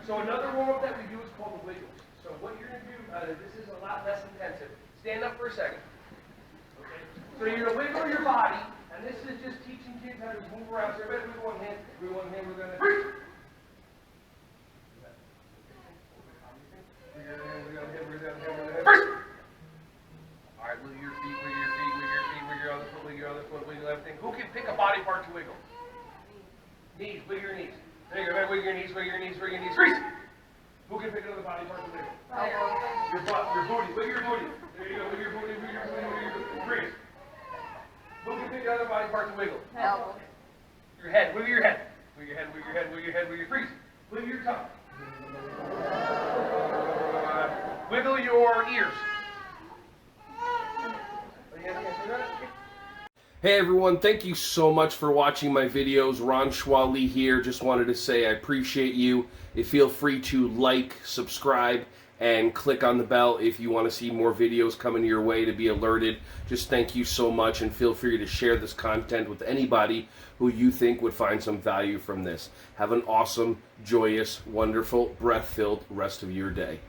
So another warm-up that we do is called the wiggles. So what you're going to do, this is a lot less intensive. Stand up for a second. Okay. So you're going to wiggle your body, and this is just teaching kids how to move around. So everybody wiggle one hand, we're going to wiggle your hand. All right, wiggle your feet, wiggle your feet, wiggle your feet, wiggle your other foot, wiggle your other foot, wiggle everything. Who can pick a body part to wiggle? Knees, wiggle your knees. There you go, wiggle your knees, wiggle your knees, wiggle your knees. Freeze! Who can pick another body part to wiggle? Your butt, your booty, wiggle your booty. There you go, wiggle your booty, wiggle your booty, wiggle your booty. Freeze! Who can pick another body part to wiggle? Your head, wiggle your head. Wiggle your head, wiggle your head, wiggle your head, wiggle your freeze. Wiggle your tongue. Wiggle your ears. Hey everyone, thank you so much for watching my videos. Ron Schwally here. Just wanted to say I appreciate you. Feel free to like, subscribe, and click on the bell if you want to see more videos coming your way to be alerted. Just thank you so much, and feel free to share this content with anybody who you think would find some value from this. Have an awesome, joyous, wonderful, breath-filled rest of your day.